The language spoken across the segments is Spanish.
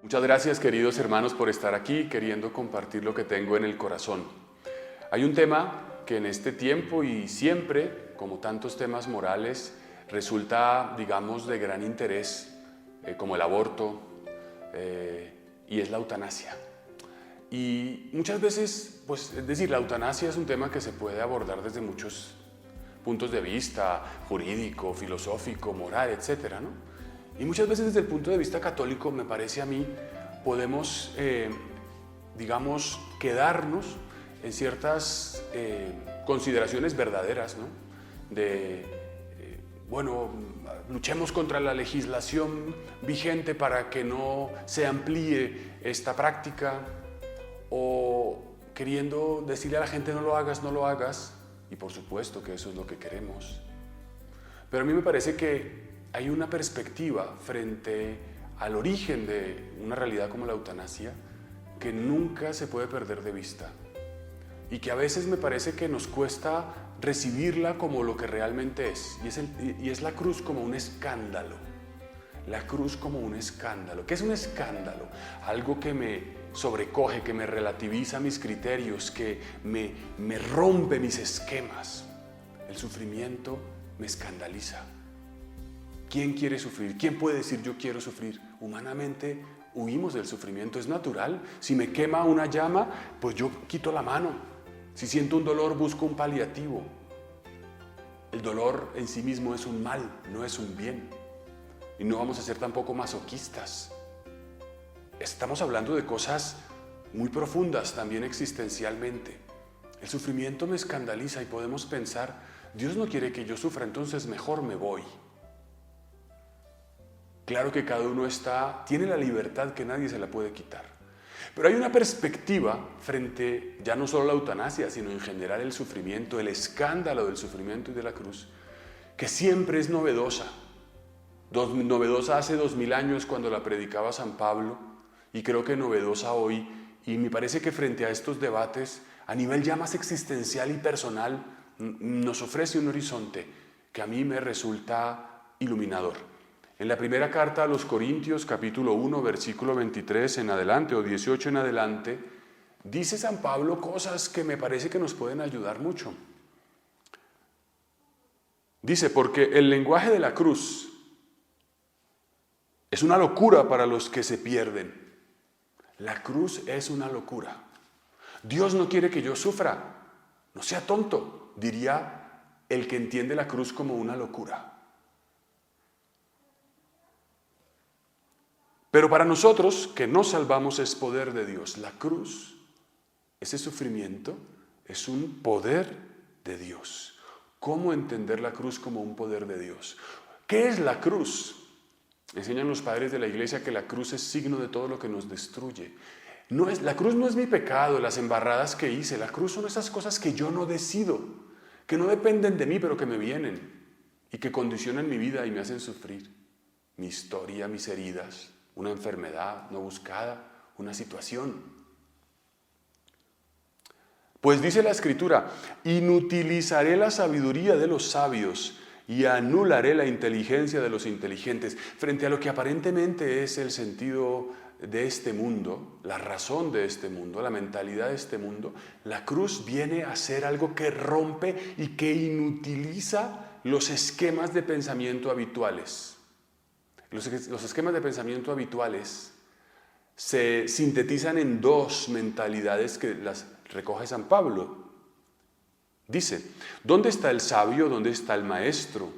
Muchas gracias, queridos hermanos, por estar aquí queriendo compartir lo que tengo en el corazón. Hay un tema que en este tiempo y siempre, como tantos temas morales, resulta, digamos, de gran interés, como el aborto, y es la eutanasia. Y muchas veces, pues, es decir, la eutanasia es un tema que se puede abordar desde muchos puntos de vista, jurídico, filosófico, moral, etcétera, ¿no? Y muchas veces desde el punto de vista católico, me parece a mí, podemos, digamos, quedarnos en ciertas consideraciones verdaderas, ¿no? Bueno, luchemos contra la legislación vigente para que no se amplíe esta práctica, o queriendo decirle a la gente no lo hagas, y por supuesto que eso es lo que queremos. Pero a mí me parece que hay una perspectiva frente al origen de una realidad como la eutanasia que nunca se puede perder de vista y que a veces me parece que nos cuesta recibirla como lo que realmente es, y es la cruz como un escándalo. La cruz como un escándalo. ¿Qué es un escándalo? Algo que me sobrecoge, que me relativiza mis criterios, que me rompe mis esquemas. El sufrimiento me escandaliza. ¿Quién quiere sufrir? ¿Quién puede decir yo quiero sufrir? Humanamente huimos del sufrimiento, es natural. Si me quema una llama, pues yo quito la mano. Si siento un dolor, busco un paliativo. El dolor en sí mismo es un mal, no es un bien. Y no vamos a ser tampoco masoquistas. Estamos hablando de cosas muy profundas también existencialmente. El sufrimiento me escandaliza y podemos pensar, Dios no quiere que yo sufra, entonces mejor me voy. Claro que cada uno tiene la libertad que nadie se la puede quitar. Pero hay una perspectiva frente ya no solo a la eutanasia, sino en general el sufrimiento, el escándalo del sufrimiento y de la cruz, que siempre es novedosa. Novedosa hace 2000 años cuando la predicaba San Pablo, y creo que novedosa hoy, y me parece que frente a estos debates, a nivel ya más existencial y personal, nos ofrece un horizonte que a mí me resulta iluminador. En la primera carta a los Corintios, capítulo 1, versículo 23 en adelante, o 18 en adelante, dice San Pablo cosas que me parece que nos pueden ayudar mucho. Dice, porque el lenguaje de la cruz es una locura para los que se pierden. La cruz es una locura. Dios no quiere que yo sufra. No sea tonto, diría el que entiende la cruz como una locura. Pero para nosotros, que nos salvamos, es poder de Dios. La cruz, ese sufrimiento, es un poder de Dios. ¿Cómo entender la cruz como un poder de Dios? ¿Qué es la cruz? Enseñan los padres de la iglesia que la cruz es signo de todo lo que nos destruye. La cruz no es mi pecado, las embarradas que hice. La cruz son esas cosas que yo no decido, que no dependen de mí, pero que me vienen y que condicionan mi vida y me hacen sufrir. Mi historia, mis heridas, una enfermedad no buscada, una situación. Pues dice la Escritura, inutilizaré la sabiduría de los sabios y anularé la inteligencia de los inteligentes. Frente a lo que aparentemente es el sentido de este mundo, la razón de este mundo, la mentalidad de este mundo, la cruz viene a ser algo que rompe y que inutiliza los esquemas de pensamiento habituales. Los esquemas de pensamiento habituales se sintetizan en dos mentalidades que las recoge San Pablo. Dice, ¿dónde está el sabio? ¿Dónde está el maestro?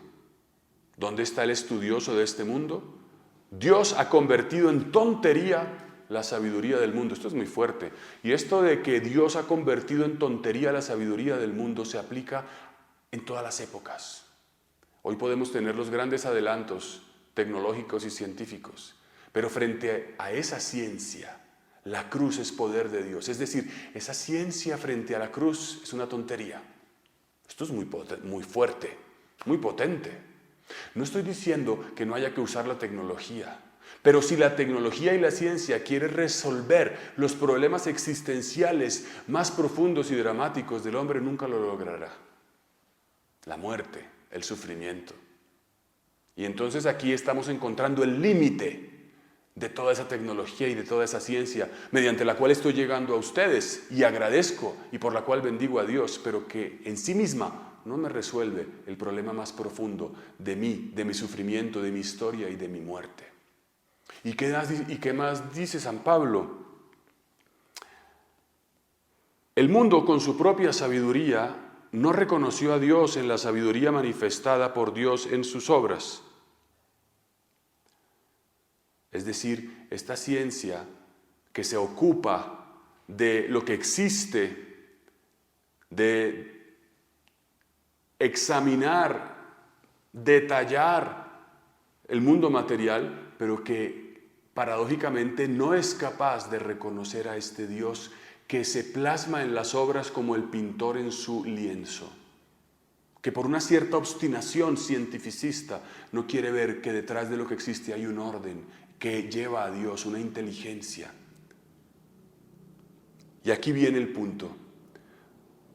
¿Dónde está el estudioso de este mundo? Dios ha convertido en tontería la sabiduría del mundo. Esto es muy fuerte. Y esto de que Dios ha convertido en tontería la sabiduría del mundo se aplica en todas las épocas. Hoy podemos tener los grandes adelantos tecnológicos y científicos, pero frente a esa ciencia, la cruz es poder de Dios. Es decir, esa ciencia frente a la cruz es una tontería. Esto es muy fuerte, muy potente. No estoy diciendo que no haya que usar la tecnología, pero si la tecnología y la ciencia quieren resolver los problemas existenciales más profundos y dramáticos del hombre, nunca lo logrará. La muerte, el sufrimiento. Y entonces aquí estamos encontrando el límite de toda esa tecnología y de toda esa ciencia mediante la cual estoy llegando a ustedes y agradezco y por la cual bendigo a Dios, pero que en sí misma no me resuelve el problema más profundo de mí, de mi sufrimiento, de mi historia y de mi muerte. ¿Y qué más dice San Pablo? El mundo con su propia sabiduría no reconoció a Dios en la sabiduría manifestada por Dios en sus obras. Es decir, esta ciencia que se ocupa de lo que existe, de examinar, detallar el mundo material, pero que paradójicamente no es capaz de reconocer a este Dios que se plasma en las obras como el pintor en su lienzo, que por una cierta obstinación cientificista no quiere ver que detrás de lo que existe hay un orden que lleva a Dios, una inteligencia. Y aquí viene el punto.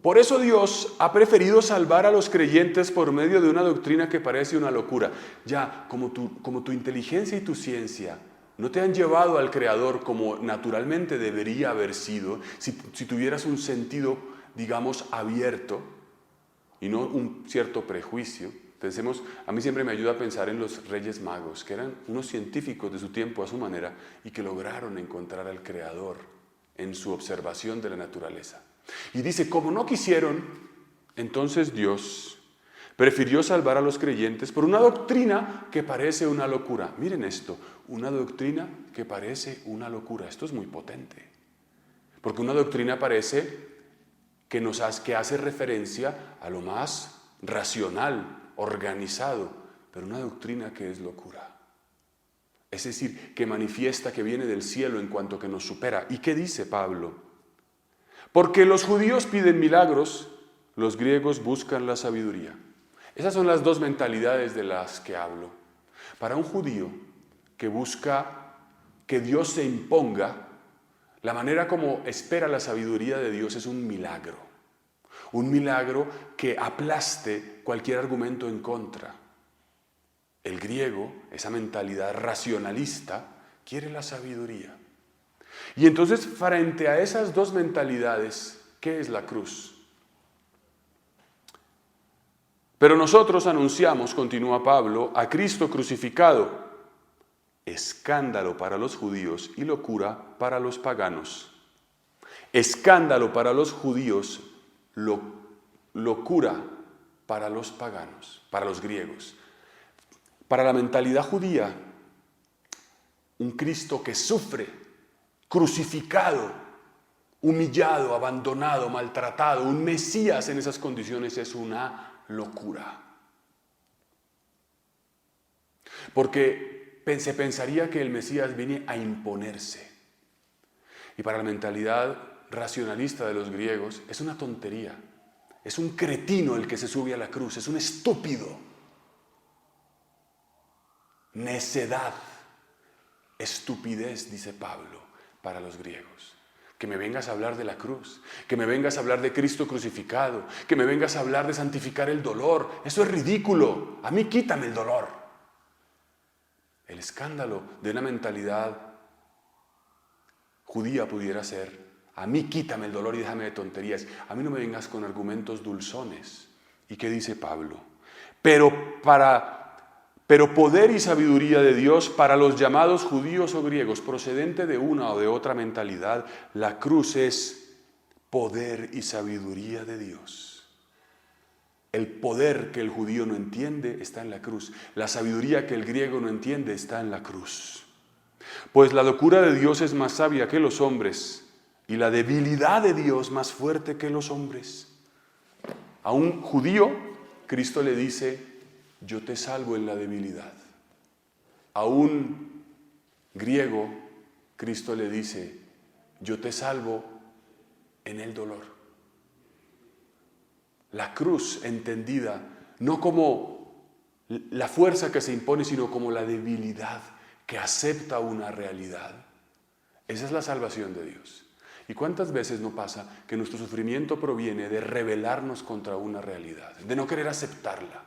Por eso Dios ha preferido salvar a los creyentes por medio de una doctrina que parece una locura. Ya, como tu inteligencia y tu ciencia no te han llevado al Creador como naturalmente debería haber sido, si tuvieras un sentido, digamos, abierto y no un cierto prejuicio. Pensemos, a mí siempre me ayuda a pensar en los Reyes Magos, que eran unos científicos de su tiempo a su manera y que lograron encontrar al Creador en su observación de la naturaleza. Y dice, como no quisieron, entonces Dios prefirió salvar a los creyentes por una doctrina que parece una locura. Miren esto, una doctrina que parece una locura. Esto es muy potente, porque una doctrina parece que hace referencia a lo más racional, organizado, pero una doctrina que es locura. Es decir, que manifiesta que viene del cielo en cuanto que nos supera. ¿Y qué dice Pablo? Porque los judíos piden milagros, los griegos buscan la sabiduría. Esas son las dos mentalidades de las que hablo. Para un judío que busca que Dios se imponga, la manera como espera la sabiduría de Dios es un milagro. Un milagro que aplaste cualquier argumento en contra. El griego, esa mentalidad racionalista, quiere la sabiduría. Y entonces, frente a esas dos mentalidades, ¿qué es la cruz? Pero nosotros anunciamos, continúa Pablo, a Cristo crucificado, escándalo para los judíos y locura para los paganos. Escándalo para los judíos, locura para los paganos, para los griegos. Para la mentalidad judía, un Cristo que sufre, crucificado, humillado, abandonado, maltratado, un Mesías en esas condiciones es una locura. Porque se pensaría que el Mesías viene a imponerse. Y para la mentalidad racionalista de los griegos es una tontería. Es un cretino el que se sube a la cruz, es un estúpido. Necedad, estupidez, dice Pablo, para los griegos. Que me vengas a hablar de la cruz, que me vengas a hablar de Cristo crucificado, que me vengas a hablar de santificar el dolor. Eso es ridículo. A mí quítame el dolor. El escándalo de una mentalidad judía pudiera ser: a mí quítame el dolor y déjame de tonterías. A mí no me vengas con argumentos dulzones. ¿Y qué dice Pablo? Pero poder y sabiduría de Dios para los llamados judíos o griegos, procedente de una o de otra mentalidad, la cruz es poder y sabiduría de Dios. El poder que el judío no entiende está en la cruz. La sabiduría que el griego no entiende está en la cruz. Pues la locura de Dios es más sabia que los hombres y la debilidad de Dios más fuerte que los hombres. A un judío, Cristo le dice: yo te salvo en la debilidad. A un griego, Cristo le dice: yo te salvo en el dolor. La cruz entendida no como la fuerza que se impone, sino como la debilidad que acepta una realidad. Esa es la salvación de Dios. ¿Y cuántas veces no pasa que nuestro sufrimiento proviene de rebelarnos contra una realidad, de no querer aceptarla?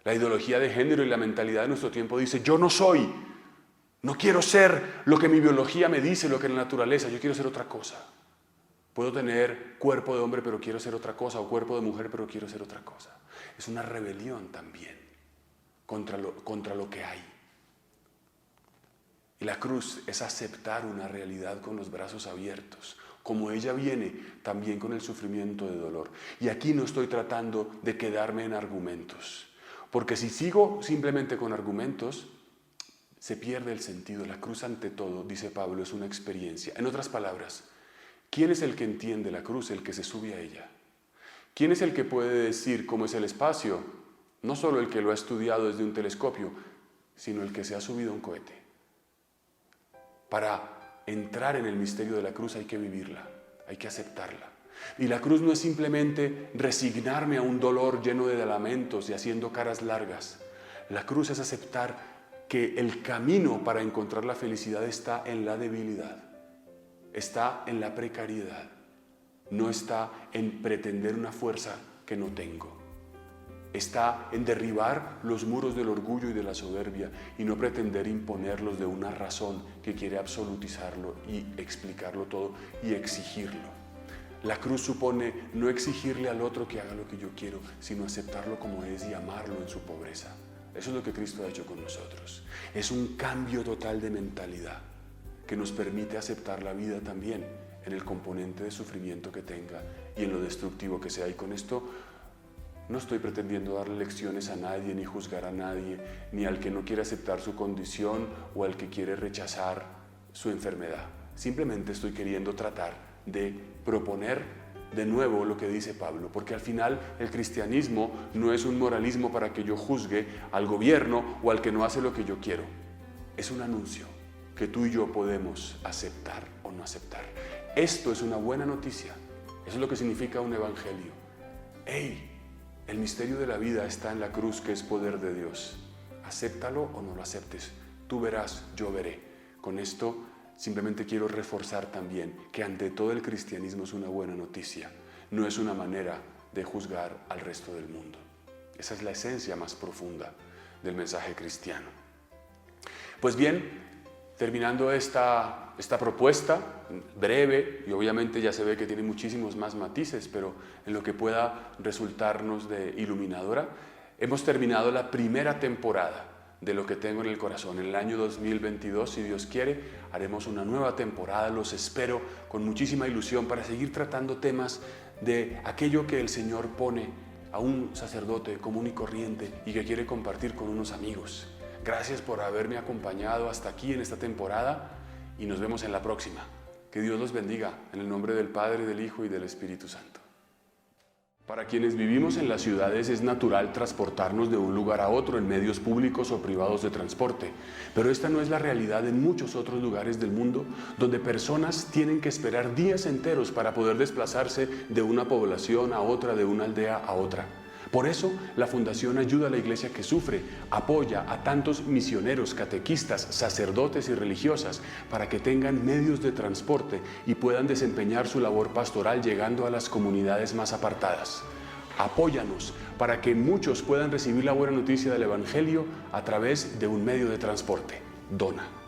La ideología de género y la mentalidad de nuestro tiempo dice: yo no soy No quiero ser lo que mi biología me dice, lo que la naturaleza, yo quiero ser otra cosa. Puedo tener cuerpo de hombre, pero quiero ser otra cosa, o cuerpo de mujer, pero quiero ser otra cosa. Es una rebelión también contra lo que hay. Y la cruz es aceptar una realidad con los brazos abiertos, como ella viene también con el sufrimiento de dolor. Y aquí no estoy tratando de quedarme en argumentos, porque si sigo simplemente con argumentos, se pierde el sentido. La cruz ante todo, dice Pablo, es una experiencia. En otras palabras, ¿quién es el que entiende la cruz? El que se sube a ella. ¿Quién es el que puede decir cómo es el espacio? No solo el que lo ha estudiado desde un telescopio, sino el que se ha subido a un cohete. Para entrar en el misterio de la cruz hay que vivirla, hay que aceptarla. Y la cruz no es simplemente resignarme a un dolor lleno de lamentos y haciendo caras largas. La cruz es aceptar que el camino para encontrar la felicidad está en la debilidad, está en la precariedad, no está en pretender una fuerza que no tengo. Está en derribar los muros del orgullo y de la soberbia y no pretender imponerlos de una razón que quiere absolutizarlo y explicarlo todo y exigirlo. La cruz supone no exigirle al otro que haga lo que yo quiero, sino aceptarlo como es y amarlo en su pobreza. Eso es lo que Cristo ha hecho con nosotros. Es un cambio total de mentalidad que nos permite aceptar la vida también en el componente de sufrimiento que tenga y en lo destructivo que sea. Y con esto no estoy pretendiendo darle lecciones a nadie, ni juzgar a nadie, ni al que no quiere aceptar su condición o al que quiere rechazar su enfermedad. Simplemente estoy queriendo tratar de proponer de nuevo lo que dice Pablo, porque al final el cristianismo no es un moralismo para que yo juzgue al gobierno o al que no hace lo que yo quiero. Es un anuncio que tú y yo podemos aceptar o no aceptar. Esto es una buena noticia. Eso es lo que significa un evangelio. ¡Ey! El misterio de la vida está en la cruz, que es poder de Dios. Acéptalo o no lo aceptes. Tú verás, yo veré. Con esto simplemente quiero reforzar también que ante todo el cristianismo es una buena noticia. No es una manera de juzgar al resto del mundo. Esa es la esencia más profunda del mensaje cristiano. Pues bien, terminando esta propuesta breve, y obviamente ya se ve que tiene muchísimos más matices, pero en lo que pueda resultarnos de iluminadora, hemos terminado la primera temporada de Lo que tengo en el corazón. En el año 2022, si Dios quiere, haremos una nueva temporada. Los espero con muchísima ilusión para seguir tratando temas de aquello que el Señor pone a un sacerdote común y corriente y que quiere compartir con unos amigos. Gracias por haberme acompañado hasta aquí en esta temporada y nos vemos en la próxima. Que Dios los bendiga en el nombre del Padre, del Hijo y del Espíritu Santo. Para quienes vivimos en las ciudades es natural transportarnos de un lugar a otro en medios públicos o privados de transporte, pero esta no es la realidad en muchos otros lugares del mundo donde personas tienen que esperar días enteros para poder desplazarse de una población a otra, de una aldea a otra. Por eso, la Fundación Ayuda a la Iglesia que Sufre apoya a tantos misioneros, catequistas, sacerdotes y religiosas para que tengan medios de transporte y puedan desempeñar su labor pastoral llegando a las comunidades más apartadas. Apóyanos para que muchos puedan recibir la buena noticia del Evangelio a través de un medio de transporte. Dona.